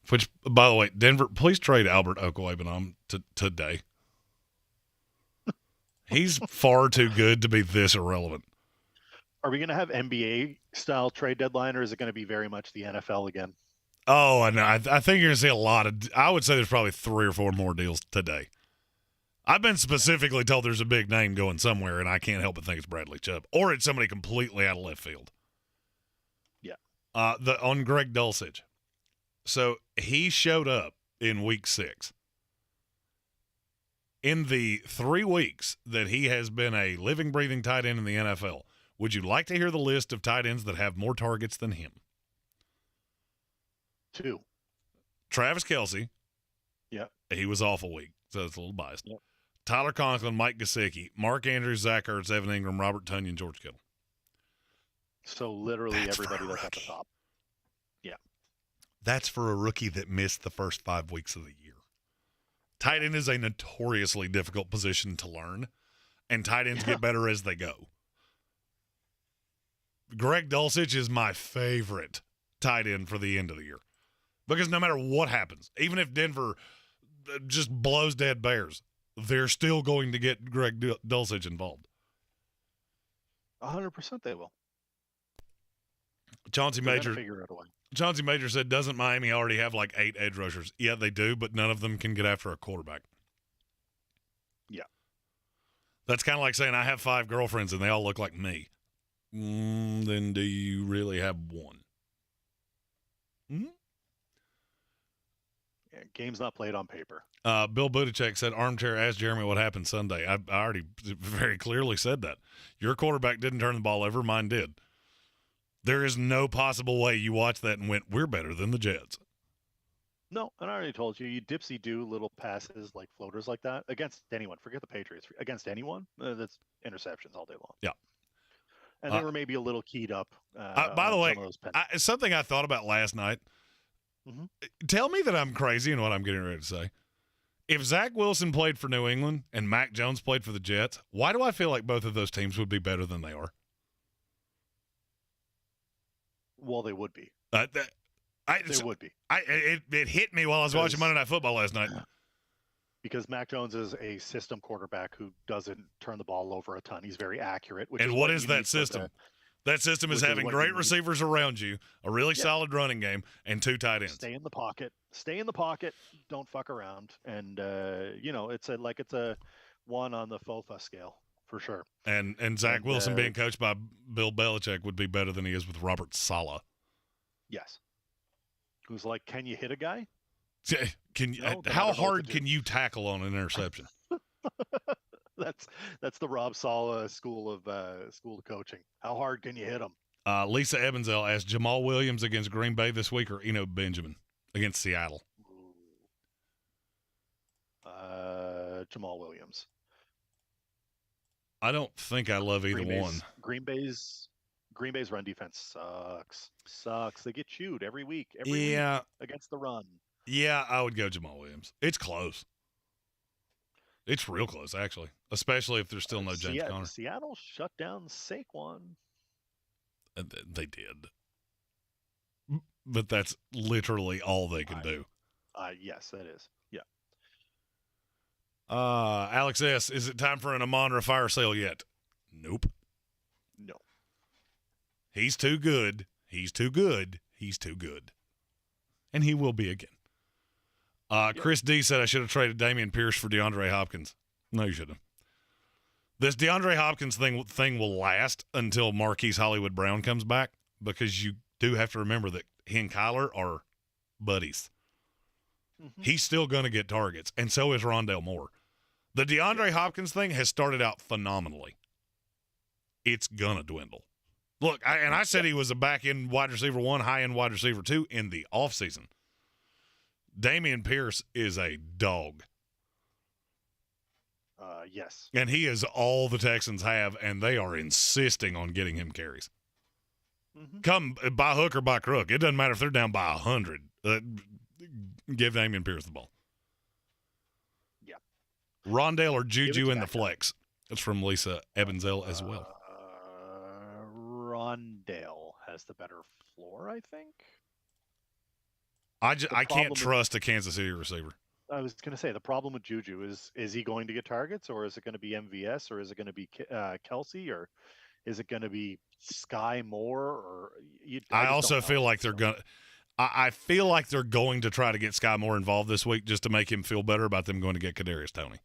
Which, by the way, Denver, please trade Albert Okwuegbunam today. He's far too good to be this irrelevant. Are we going to have NBA-style trade deadline, or is it going to be very much the NFL again? Oh, I know. I think you're going to see a lot of – I would say there's probably 3 or 4 more deals today. I've been specifically told there's a big name going somewhere, and I can't help but think it's Bradley Chubb. Or it's somebody completely out of left field. Yeah. On Greg Dulcich. So he showed up in week 6. In the 3 weeks that he has been a living, breathing tight end in the NFL, would you like to hear the list of tight ends that have more targets than him? 2. Travis Kelce. Yeah. He was awful week, so it's a little biased. Yep. Tyler Conklin, Mike Gesicki, Mark Andrews, Zach Ertz, Evan Ingram, Robert Tonyan, George Kittle. So literally everybody that's at the top. Yeah. That's for a rookie that missed the first 5 weeks of the year. Tight end is a notoriously difficult position to learn, and tight ends get better as they go. Greg Dulcich is my favorite tight end for the end of the year. Because no matter what happens, even if Denver just blows dead Bears, they're still going to get Greg Dulcich involved. 100% they will. Chauncey Major figure out a way. Chauncey Major said, doesn't Miami already have like 8 edge rushers? Yeah, they do, but none of them can get after a quarterback. Yeah. That's kind of like saying I have 5 girlfriends and they all look like me. Then do you really have one? Mm-hmm. Yeah, game's not played on paper. Bill Buttigieg said, Armchair asked Jeremy what happened Sunday. I already very clearly said that. Your quarterback didn't turn the ball over. Mine did. There is no possible way you watched that and went, we're better than the Jets. No, and I already told you, you dipsy-do little passes like floaters like that against anyone. Forget the Patriots. Against anyone, that's interceptions all day long. Yeah. And they were maybe a little keyed up. By the way, something I thought about last night. Mm-hmm. Tell me that I'm crazy in what I'm getting ready to say. If Zach Wilson played for New England and Mac Jones played for the Jets, why do I feel like both of those teams would be better than they are? Well, they would be. They would be. It hit me while I was watching Monday Night Football last night. Because Mac Jones is a system quarterback who doesn't turn the ball over a ton. He's very accurate. And what is that system? That system is having great receivers around you, a really solid running game, and 2 tight ends. Stay in the pocket. Don't fuck around. And it's a 1 on the FOFA scale for sure. And Zach Wilson being coached by Bill Belichick would be better than he is with Robert Saleh. Yes. Who's like, can you hit a guy? How hard can you tackle on an interception? That's the Rob Saleh school of coaching. How hard can you hit him? Lisa Evansell asked Jamal Williams against Green Bay this week or Eno Benjamin against Seattle. Jamal Williams. I don't think I love either one. Green Bay's run defense sucks. They get chewed every week. Week against the run. Yeah, I would go Jamal Williams. It's close. It's real close, actually, especially if there's still no James Conner. Seattle shut down Saquon. They did. But that's literally all they can do. Yes, that is. Yeah. Alex S., is it time for an Amon-Ra fire sale yet? Nope. No. He's too good. He's too good. He's too good. And he will be again. Chris D said I should have traded Dameon Pierce for DeAndre Hopkins. No, you shouldn't have. This DeAndre Hopkins thing will last until Marquise Hollywood Brown comes back, because you do have to remember that he and Kyler are buddies. Mm-hmm. He's still going to get targets, and so is Rondale Moore. The DeAndre Hopkins thing has started out phenomenally. It's going to dwindle. Look, I said he was a back-end wide receiver 1, high-end wide receiver 2 in the offseason. Dameon Pierce is a dog. Yes. And he is all the Texans have, and they are insisting on getting him carries. Mm-hmm. Come by hook or by crook. It doesn't matter if they're down by 100. Give Dameon Pierce the ball. Yeah. Rondale or Juju in the flex. That's from Lisa Evansell as well. Rondale has the better floor, I think. I can't trust a Kansas City receiver. I was going to say, the problem with Juju is he going to get targets, or is it going to be MVS, or is it going to be Kelsey, or is it going to be Sky Moore? Or I also feel like they're going. I feel like they're going to try to get Sky Moore involved this week just to make him feel better about them going to get Kadarius Toney.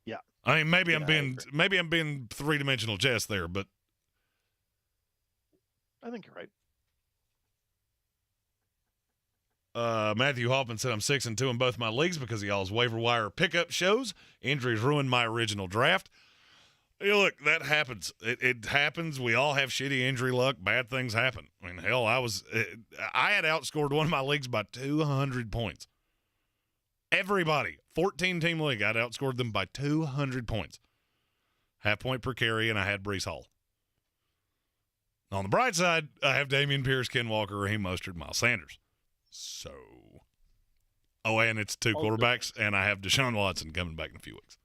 Yeah, I mean maybe I'm being 3-dimensional chess there, but I think you're right. Matthew Hoffman said I'm 6-2 in both my leagues because of y'all's waiver wire pickup shows. Injuries ruined my original draft. Hey, look, that happens. It happens. We all have shitty injury luck. Bad things happen. I mean, hell, I had outscored one of my leagues by 200 points. Everybody, 14-team league, I'd outscored them by 200 points. Half point per carry, and I had Breece Hall. On the bright side, I have Dameon Pierce, Ken Walker, Raheem Mostert, Miles Sanders. So, and it's 2 quarterbacks, and I have Deshaun Watson coming back in a few weeks.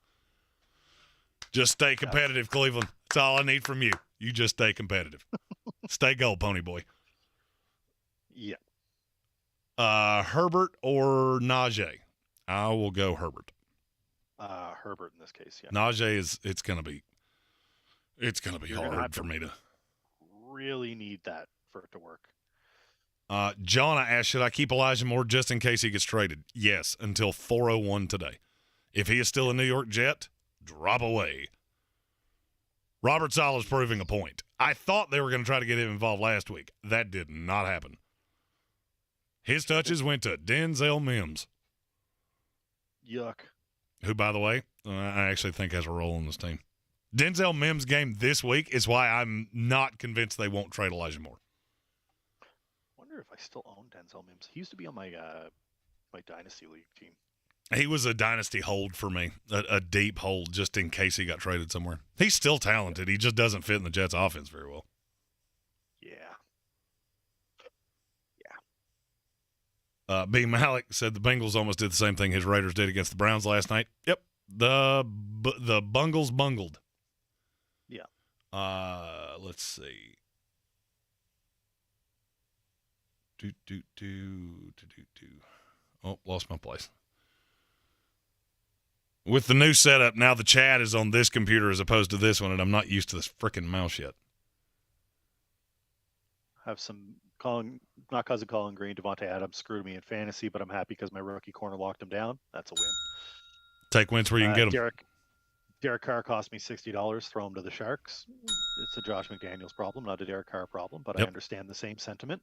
Just stay competitive, Cleveland. That's all I need from you. You just stay competitive. Stay gold, pony boy. Yeah. Herbert or Najee? I will go Herbert. Herbert in this case, yeah. Najee it's gonna be hard for me to really need that for it to work. John asked, should I keep Elijah Moore just in case he gets traded? Yes, until 4:01 today. If he is still a New York Jet, drop away. Robert Sala's proving a point. I thought they were going to try to get him involved last week. That did not happen. His touches went to Denzel Mims. Yuck. Who, by the way, I actually think has a role in this team. Denzel Mims' game this week is why I'm not convinced they won't trade Elijah Moore. Wonder if I still own Denzel Mims. He used to be on my Dynasty League team. He was a dynasty hold for me, a deep hold just in case he got traded somewhere. He's still talented. He just doesn't fit in the Jets' offense very well. Yeah. B. Malik said the Bengals almost did the same thing his Raiders did against the Browns last night. Yep. The Bungles bungled. Yeah. Let's see. Oh, lost my place. With the new setup, now the chat is on this computer as opposed to this one, and I'm not used to this freaking mouse yet. Have some not cousin Colin Green, Devontae Adams screwed me in fantasy, but I'm happy because my rookie corner locked him down. That's a win. Take wins where you can get them. Derek Carr cost me $60. Throw him to the Sharks. It's a Josh McDaniels problem, not a Derek Carr problem, but I understand the same sentiment.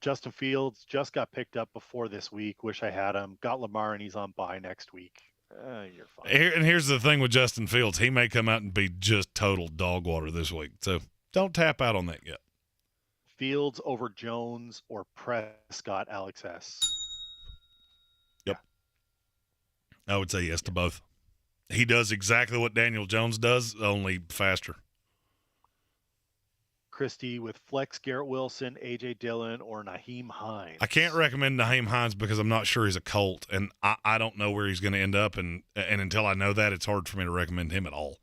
Justin Fields just got picked up before this week. Wish I had him. Got Lamar, and he's on bye next week. You're fine. Here's the thing with Justin Fields. He may come out and be just total dog water this week. So don't tap out on that yet. Fields over Jones or Prescott, Alex S. Yep. Yeah. I would say yes to both. He does exactly what Daniel Jones does, only faster. Christie with flex Garrett Wilson, A.J. Dillon, or Nyheim Hines. I can't recommend Nyheim Hines because I'm not sure he's a Colt, and I don't know where he's going to end up, and until I know that, it's hard for me to recommend him at all.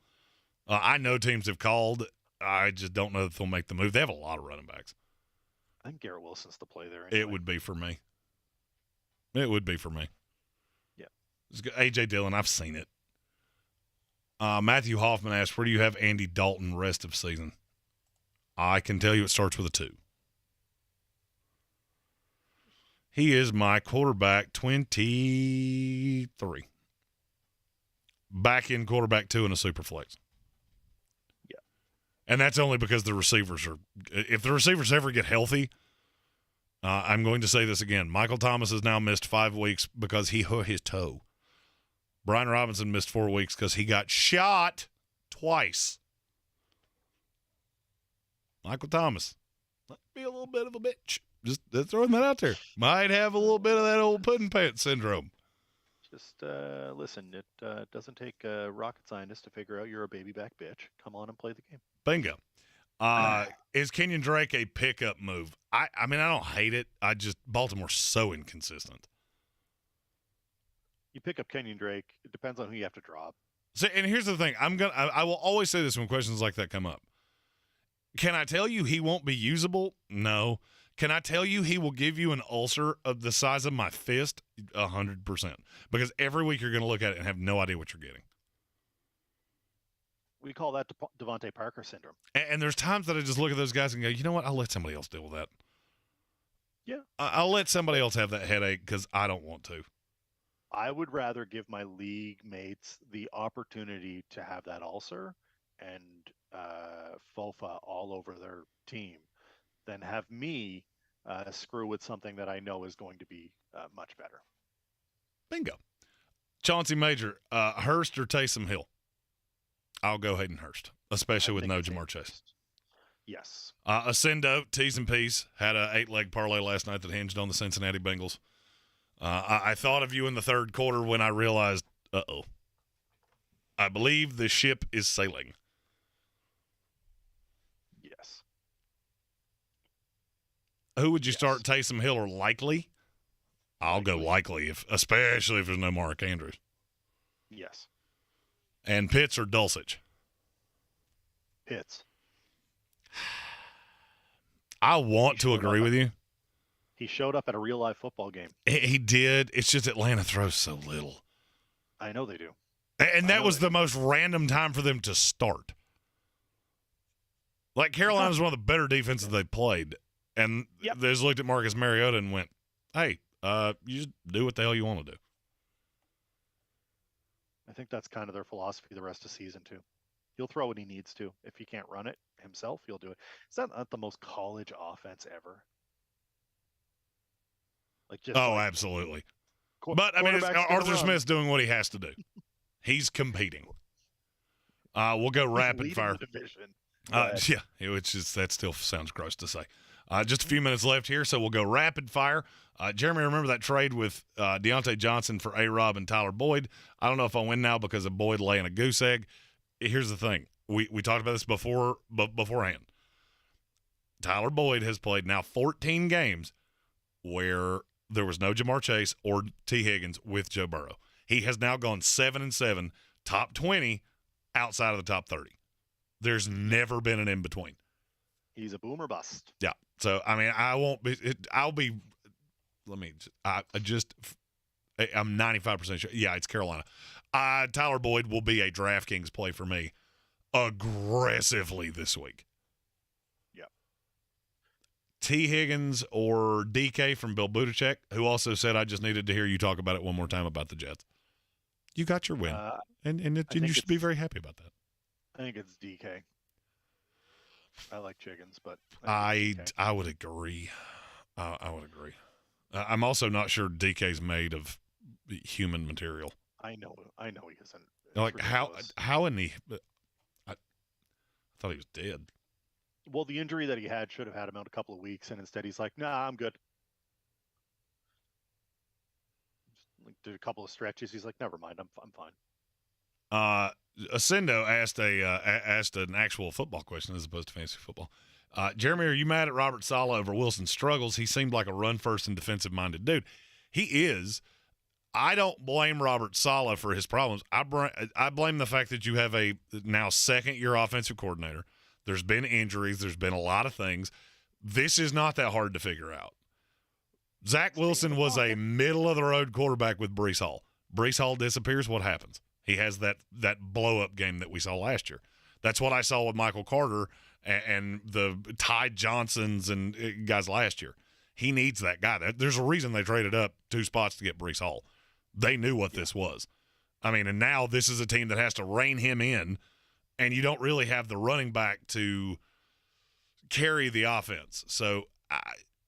I know teams have called. I just don't know if they'll make the move. They have a lot of running backs. I think Garrett Wilson's the play there. Anyway. It would be for me. It would be for me. Yeah. A.J. Dillon, I've seen it. Matthew Hoffman asked, where do you have Andy Dalton rest of season? I can tell you it starts with a 2. He is my quarterback 23. Back in quarterback 2 in a super flex. Yeah. And that's only because the receivers are – if the receivers ever get healthy, I'm going to say this again. Michael Thomas has now missed 5 weeks because he hurt his toe. Brian Robinson missed 4 weeks because he got shot twice. Michael Thomas might be a little bit of a bitch. Just throwing that out there. Might have a little bit of that old pudding pants syndrome. Just listen, it doesn't take a rocket scientist to figure out you're a baby back bitch. Come on and play the game. Bingo. Is Kenyon Drake a pickup move? I mean, I don't hate it. Baltimore's so inconsistent. You pick up Kenyon Drake. It depends on who you have to drop. So, and here's the thing. I will always say this when questions like that come up. Can I tell you he won't be usable? No. Can I tell you he will give you an ulcer of the size of my fist? 100%. Because every week you're going to look at it and have no idea what you're getting. We call that Devontae Parker syndrome. And there's times that I just look at those guys and go, you know what? I'll let somebody else deal with that. Yeah. I'll let somebody else have that headache because I don't want to. I would rather give my league mates the opportunity to have that ulcer and FOFA all over their team than have me screw with something that I know is going to be much better. Bingo. Chauncey Major, Hurst or Taysom Hill? I'll go Hayden Hurst, especially with no Jamar Chase. Yes. Ascendo, T's and P's, had a 8-leg parlay last night that hinged on the Cincinnati Bengals. I thought of you in the third quarter when I realized, I believe the ship is sailing. Yes. Who would you start, Taysom Hill or Likely? I'll go Likely, especially if there's no Mark Andrews. Yes. And Pitts or Dulcich? Pitts. I want to agree with you. He showed up at a real-life football game. He did. It's just Atlanta throws so little. I know they do. And that was the most random time for them to start. Like, Carolina's one of the better defenses they played. And they just looked at Marcus Mariota and went, hey, you just do what the hell you want to do. I think that's kind of their philosophy the rest of the season too. He'll throw what he needs to. If he can't run it himself, he'll do it. Is that not the most college offense ever? Like just Oh, like absolutely. But I mean, Arthur Smith's doing what he has to do. He's competing. We'll go rapid fire. The division. Yeah, that still sounds gross to say. Just a few minutes left here, so we'll go rapid fire. Jeremy, remember that trade with Deontay Johnson for A-Rob and Tyler Boyd? I don't know if I win now because of Boyd laying a goose egg. Here's the thing. We talked about this beforehand. Tyler Boyd has played now 14 games where there was no Jamar Chase or T. Higgins with Joe Burrow. He has now gone 7-7, top 20, outside of the top 30. There's never been an in-between. He's a boomer bust. Yeah. So, I mean, I'm 95% sure. Yeah, it's Carolina. Tyler Boyd will be a DraftKings play for me aggressively this week. Yeah. T. Higgins or DK from Bill Buttigieg, who also said, I just needed to hear you talk about it one more time about the Jets. You got your win. And you should be very happy about that. I think it's DK. I like chickens, but I would agree. I would agree. I'm also not sure DK's made of human material. I know he isn't. Like how in the? I thought he was dead. Well, the injury that he had should have had him out a couple of weeks, and instead he's like, "Nah, I'm good." Just did a couple of stretches. He's like, "Never mind, I'm fine." Ascendo asked an actual football question as opposed to fantasy football. Jeremy, are you mad at Robert Saleh over Wilson's struggles? He seemed like a run-first and defensive-minded dude. He is. I don't blame Robert Saleh for his problems. I blame the fact that you have a now second-year offensive coordinator. There's been injuries. There's been a lot of things. This is not that hard to figure out. Zach Wilson was a middle-of-the-road quarterback with Breece Hall. Breece Hall disappears, what happens? He has that blow-up game that we saw last year. That's what I saw with Michael Carter and the Ty Johnsons and guys last year. He needs that guy. There's a reason they traded up 2 spots to get Breece Hall. They knew what this was. I mean, and now this is a team that has to rein him in, and you don't really have the running back to carry the offense. So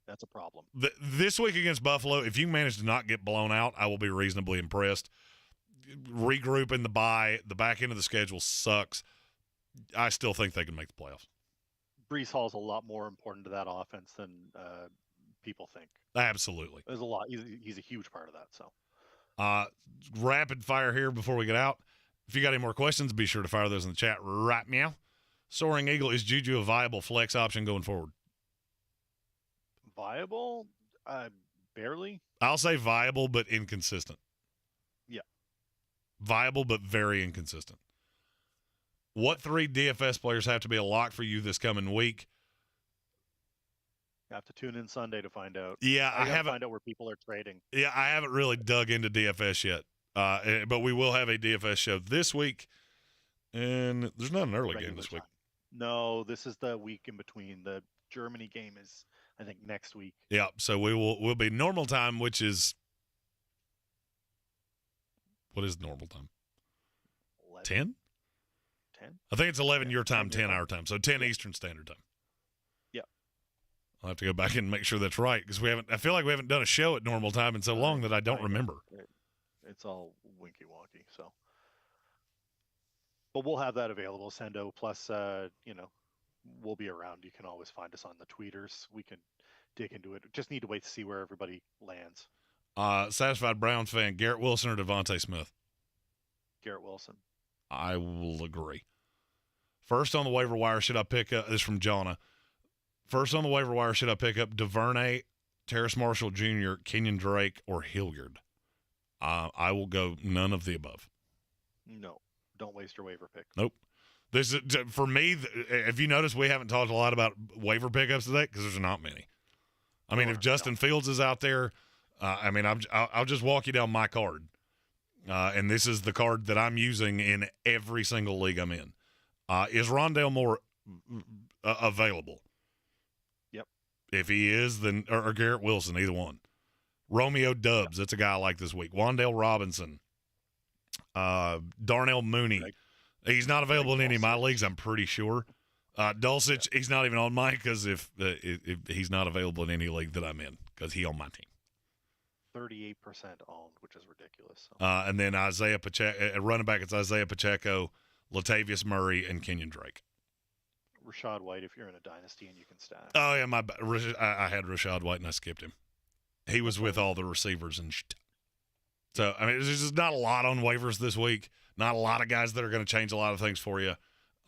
that's a problem. This week against Buffalo, if you manage to not get blown out, I will be reasonably impressed. Regroup in the bye. The back end of the schedule sucks. I still think they can make the playoffs. Breece Hall's a lot more important to that offense than people think. Absolutely. There's a lot. He's a huge part of that. So, rapid fire here before we get out. If you got any more questions, be sure to fire those in the chat right now. Soaring Eagle, is Juju a viable flex option going forward? Viable? Barely. I'll say viable, but inconsistent. Yeah. Viable, but very inconsistent. What 3 DFS players have to be a lock for you this coming week? You have to tune in Sunday to find out. Yeah, I haven't find out where people are trading. Yeah, I haven't really dug into DFS yet. But we will have a DFS show this week, and there's not an early game this week. No, this is the week in between. The Germany game is, I think, next week. Yeah, so we'll be normal time, which is what is normal time? 10? 10? I think it's 11 your time, 10 our time. So 10 Eastern Standard Time. Yeah. I'll have to go back and make sure that's right because I feel like we haven't done a show at normal time in so long that I don't remember. It's all winky wonky. So, but we'll have that available. Sendo plus, we'll be around. You can always find us on the tweeters. We can dig into it. Just need to wait to see where everybody lands. Satisfied Browns fan, Garrett Wilson or Devontae Smith? Garrett Wilson. I will agree. First on the waiver wire, should I pick up, this is from Jonna. First on the waiver wire, should I pick up DuVernay, Terrace Marshall Jr., Kenyon Drake, or Hilliard? I will go none of the above. No, don't waste your waiver pick. Nope. This is, for me, if you notice, we haven't talked a lot about waiver pickups today because there's not many. I mean, if Justin Fields is out there, I'll just walk you down my card. And this is the card that I'm using in every single league I'm in. Is Rondale Moore available? Yep. If he is, then or Garrett Wilson, either one. Romeo Dubs, that's a guy I like this week. Wan'Dale Robinson. Darnell Mooney. Greg- He's not available in any of my Dulcich. leagues, I'm pretty sure. Dulcich, he's not even on mine because if he's not available in any league that I'm in because he on my team. 38% owned, which is ridiculous. So. And then Isaiah Pacheco, running back, it's Isaiah Pacheco, Latavius Murray, and Kenyon Drake. Rashad White, if you're in a dynasty and you can stack. Oh, yeah, I had Rashad White and I skipped him. He was with all the receivers and shit. So, I mean, there's just not a lot on waivers this week. Not a lot of guys that are going to change a lot of things for you.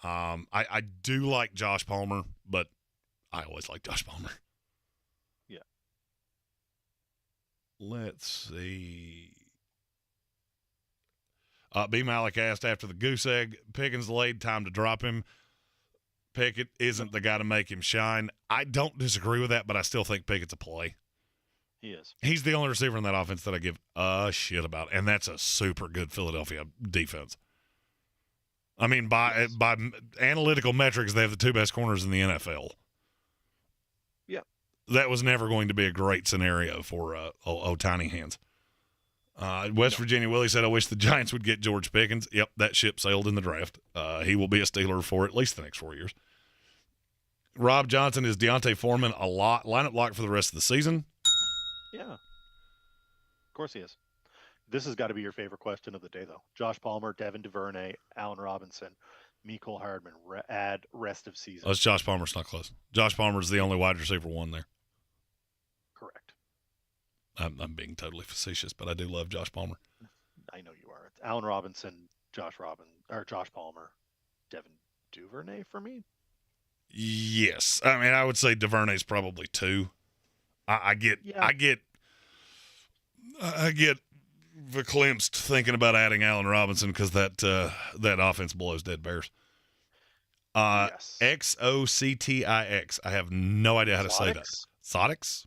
I do like Josh Palmer, but I always like Josh Palmer. Yeah. Let's see. B. Malik asked after the goose egg, Pickens laid, time to drop him. Pickett isn't the guy to make him shine. I don't disagree with that, but I still think Pickett's a play. He is. He's the only receiver in that offense that I give a shit about, and that's a super good Philadelphia defense. I mean, by analytical metrics, they have the two best corners in the NFL. Yeah. That was never going to be a great scenario for Tiny Hands. West Virginia Willie said, I wish the Giants would get George Pickens. Yep, that ship sailed in the draft. He will be a Steeler for at least the next 4 years. Rob Johnson is Deontay Foreman a lineup lock for the rest of the season. Yeah. Of course he is. This has got to be your favorite question of the day, though. Josh Palmer, Devin DuVernay, Allen Robinson, Mecole Hardman, add rest of season. That's Josh Palmer's not close. Josh Palmer's the only wide receiver one there. Correct. I'm being totally facetious, but I do love Josh Palmer. I know you are. It's Allen Robinson, Josh Palmer, Devin DuVernay for me. Yes, I mean I would say DuVernay's probably 2. I get verklempt thinking about adding Allen Robinson because that offense blows dead bears. Yes. Xoctix. I have no idea how to say that. Exotics?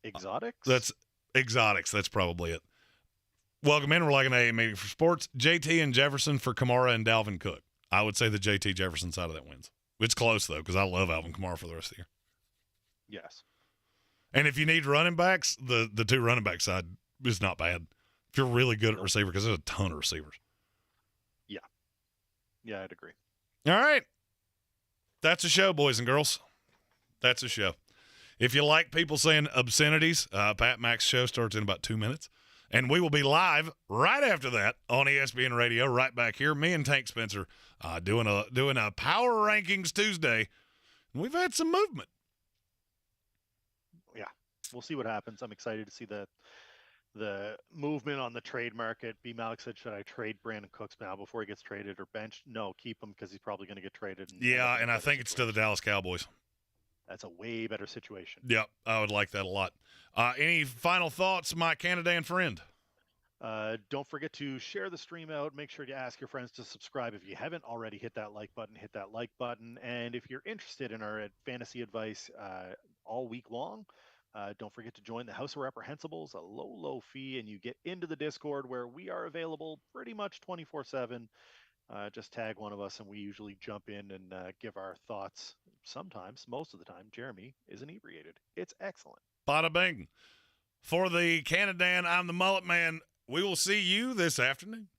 Exotics? That's exotics. That's probably it. Welcome in. We're like an AA meeting for sports. JT and Jefferson for Kamara and Dalvin Cook. I would say the JT Jefferson side of that wins. It's close, though, because I love Alvin Kamara for the rest of the year. Yes. And if you need running backs, the 2 running back side is not bad. If you're really good at receiver, because there's a ton of receivers. Yeah. Yeah, I'd agree. All right. That's a show, boys and girls. That's a show. If you like people saying obscenities, Pat Mack's show starts in about 2 minutes. And we will be live right after that on ESPN Radio, right back here. Me and Tank Spencer doing a Power Rankings Tuesday. And we've had some movement. Yeah. We'll see what happens. I'm excited to see the movement on the trade market. B. Malik said, should I trade Brandon Cooks now before he gets traded or benched? No, keep him because he's probably going to get traded. Yeah, and I think it's to the Dallas Cowboys. That's a way better situation. Yep, I would like that a lot. Any final thoughts, my Canadian friend? Don't forget to share the stream out. Make sure to ask your friends to subscribe. If you haven't already, hit that like button. And if you're interested in our fantasy advice all week long, don't forget to join the House of Reprehensibles, a low fee, and you get into the Discord where we are available pretty much 24/7. Just tag one of us, and we usually jump in and give our thoughts. Sometimes, most of the time, Jeremy is inebriated. It's excellent. Bada bing. For the Canadian, I'm the Mullet Man. We will see you this afternoon.